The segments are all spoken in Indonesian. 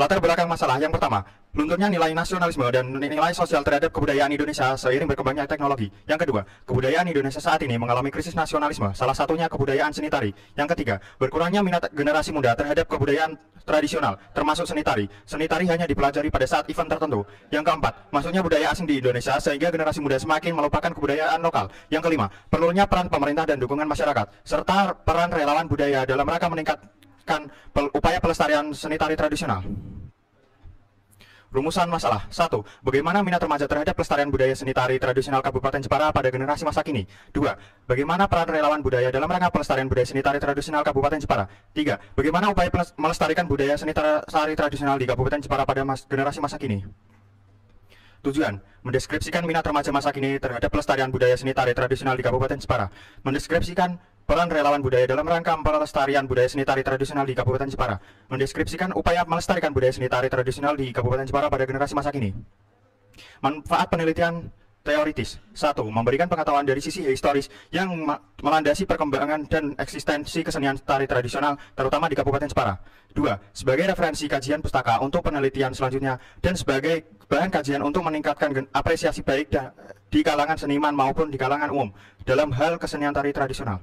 Latar belakang masalah yang pertama, lunturnya nilai nasionalisme dan nilai sosial terhadap kebudayaan Indonesia seiring berkembangnya teknologi. Yang kedua, kebudayaan Indonesia saat ini mengalami krisis nasionalisme, salah satunya kebudayaan seni tari. Yang ketiga, berkurangnya minat generasi muda terhadap kebudayaan tradisional, termasuk seni tari. Seni tari hanya dipelajari pada saat event tertentu. Yang keempat, masuknya budaya asing di Indonesia sehingga generasi muda semakin melupakan kebudayaan lokal. Yang kelima, perlunya peran pemerintah dan dukungan masyarakat, serta peran relawan budaya dalam rangka meningkatkan upaya pelestarian seni tari tradisional. Rumusan masalah. 1. Bagaimana minat remaja terhadap pelestarian budaya seni tari tradisional Kabupaten Jepara pada generasi masa kini? 2. Bagaimana peran relawan budaya dalam rangka pelestarian budaya seni tari tradisional Kabupaten Jepara? 3. Bagaimana upaya melestarikan budaya seni tari tradisional di Kabupaten Jepara pada generasi masa kini? Tujuan, mendeskripsikan minat remaja masa kini terhadap pelestarian budaya seni tari tradisional di Kabupaten Jepara. Mendeskripsikan peran relawan budaya dalam rangka pelestarian budaya seni tari tradisional di Kabupaten Jepara. Mendeskripsikan upaya melestarikan budaya seni tari tradisional di Kabupaten Jepara pada generasi masa kini. Manfaat penelitian teoritis. 1. Memberikan pengetahuan dari sisi historis yang melandasi perkembangan dan eksistensi kesenian tari tradisional terutama di Kabupaten Jepara. 2. Sebagai referensi kajian pustaka untuk penelitian selanjutnya dan sebagai bahan kajian untuk meningkatkan apresiasi baik di kalangan seniman maupun di kalangan umum dalam hal kesenian tari tradisional.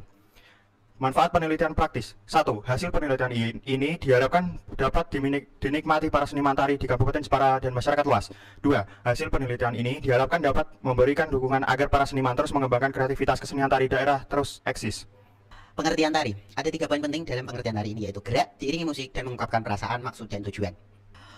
Manfaat penelitian praktis. 1. Hasil penelitian ini diharapkan dapat dinikmati para seniman tari di Kabupaten Jepara dan masyarakat luas. 2. Hasil penelitian ini diharapkan dapat memberikan dukungan agar para seniman terus mengembangkan kreativitas kesenian tari daerah terus eksis. Pengertian tari. Ada 3 poin penting dalam pengertian tari ini, yaitu gerak, diiringi musik, dan mengungkapkan perasaan, maksud, dan tujuan.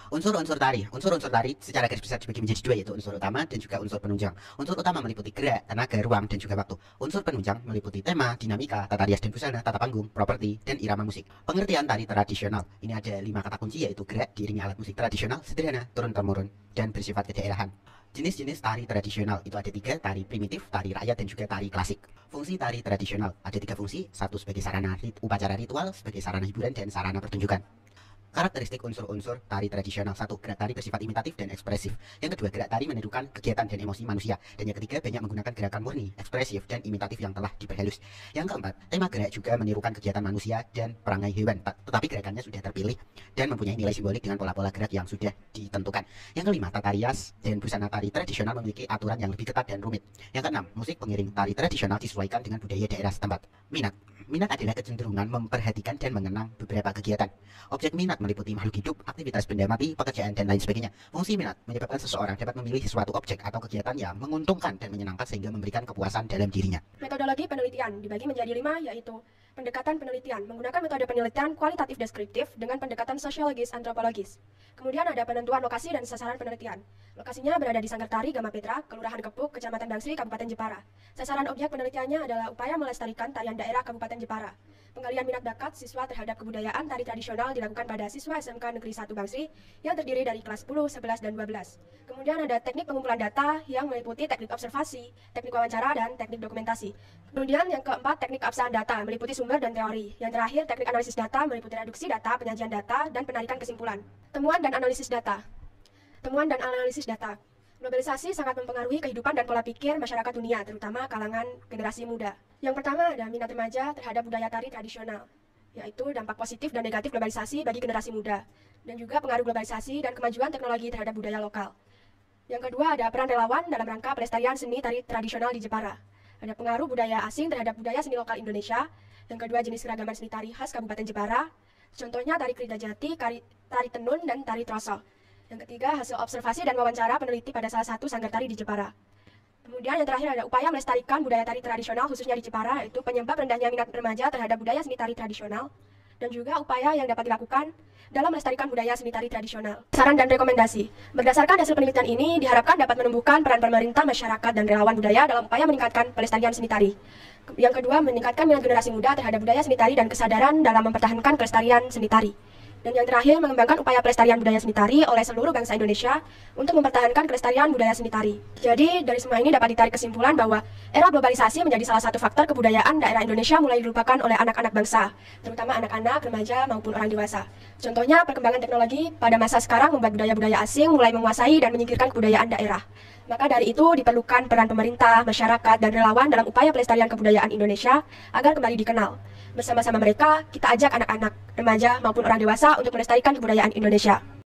Unsur-unsur tari. Unsur-unsur tari secara garis besar dibagi menjadi 2, yaitu unsur utama dan juga unsur penunjang. Unsur utama meliputi gerak, tenaga, ruang, dan juga waktu. Unsur penunjang meliputi tema, dinamika, tata rias dan busana, tata panggung, properti, dan irama musik. Pengertian tari tradisional. Ini ada 5 kata kunci, yaitu gerak, diiringi alat musik tradisional, sederhana, turun-temurun, dan bersifat kedaerahan. Jenis-jenis tari tradisional itu ada 3, tari primitif, tari rakyat, dan juga tari klasik. Fungsi tari tradisional ada 3 fungsi, 1 sebagai sarana upacara ritual, sebagai sarana hiburan, dan sarana pertunjukan. Karakteristik unsur-unsur tari tradisional. 1. Gerak tari bersifat imitatif dan ekspresif. Yang kedua, gerak tari menirukan kegiatan dan emosi manusia. Dan yang ketiga, banyak menggunakan gerakan murni, ekspresif, dan imitatif yang telah diperhalus. Yang keempat, tema gerak juga menirukan kegiatan manusia dan perangai hewan, tetapi gerakannya sudah terpilih dan mempunyai nilai simbolik dengan pola-pola gerak yang sudah ditentukan. Yang kelima, tata rias dan busana tari tradisional memiliki aturan yang lebih ketat dan rumit. Yang keenam, musik pengiring tari tradisional disesuaikan dengan budaya daerah setempat. Minat adalah kecenderungan memperhatikan dan mengenang beberapa kegiatan. Objek minat meliputi makhluk hidup, aktivitas benda mati, pekerjaan, dan lain sebagainya. Fungsi minat menyebabkan seseorang dapat memilih suatu objek atau kegiatan yang menguntungkan dan menyenangkan sehingga memberikan kepuasan dalam dirinya. Metodologi penelitian dibagi menjadi 5, yaitu pendekatan penelitian menggunakan metode penelitian kualitatif deskriptif dengan pendekatan sosiologis antropologis. Kemudian ada penentuan lokasi dan sasaran penelitian. Lokasinya berada di Sanggar Tari Gama Petra, Kelurahan Kepuk, Kecamatan Bangsri, Kabupaten Jepara. Sasaran objek penelitiannya adalah upaya melestarikan tarian daerah Kabupaten Jepara. Penggalian minat bakat siswa terhadap kebudayaan tari tradisional dilakukan pada siswa SMK Negeri 1 Bangsri yang terdiri dari kelas 10, 11, dan 12. Kemudian ada teknik pengumpulan data yang meliputi teknik observasi, teknik wawancara, dan teknik dokumentasi. Kemudian yang keempat, teknik keabsahan data meliputi sumber dan teori. Yang terakhir, teknik analisis data meliputi reduksi data, penyajian data, dan penarikan kesimpulan. Temuan dan analisis data. Globalisasi sangat mempengaruhi kehidupan dan pola pikir masyarakat dunia, terutama kalangan generasi muda. Yang pertama ada minat remaja terhadap budaya tari tradisional, yaitu dampak positif dan negatif globalisasi bagi generasi muda, dan juga pengaruh globalisasi dan kemajuan teknologi terhadap budaya lokal. Yang kedua ada peran relawan dalam rangka pelestarian seni tari tradisional di Jepara. Ada pengaruh budaya asing terhadap budaya seni lokal Indonesia. Yang kedua, jenis keragaman seni tari khas Kabupaten Jepara. Contohnya tari Kridajati, tari tenun, dan tari trosol. Yang ketiga, hasil observasi dan wawancara peneliti pada salah satu sanggar tari di Jepara. Kemudian yang terakhir ada upaya melestarikan budaya tari tradisional khususnya di Jepara, yaitu penyebab rendahnya minat remaja terhadap budaya seni tari tradisional, dan juga upaya yang dapat dilakukan dalam melestarikan budaya seni tari tradisional. Saran dan rekomendasi. Berdasarkan hasil penelitian ini, diharapkan dapat menumbuhkan peran pemerintah, masyarakat, dan relawan budaya dalam upaya meningkatkan pelestarian seni tari. Yang kedua, meningkatkan minat generasi muda terhadap budaya seni tari dan kesadaran dalam mempertahankan kelestarian seni tari. Dan yang terakhir, mengembangkan upaya pelestarian budaya seni tari oleh seluruh bangsa Indonesia untuk mempertahankan kelestarian budaya seni tari. Jadi, dari semua ini dapat ditarik kesimpulan bahwa era globalisasi menjadi salah satu faktor kebudayaan daerah Indonesia mulai dilupakan oleh anak-anak bangsa, terutama anak-anak, remaja, maupun orang dewasa. Contohnya, perkembangan teknologi pada masa sekarang membuat budaya-budaya asing mulai menguasai dan menyingkirkan kebudayaan daerah. Maka dari itu diperlukan peran pemerintah, masyarakat, dan relawan dalam upaya pelestarian kebudayaan Indonesia agar kembali dikenal. Bersama-sama mereka, kita ajak anak-anak, remaja, maupun orang dewasa untuk melestarikan kebudayaan Indonesia.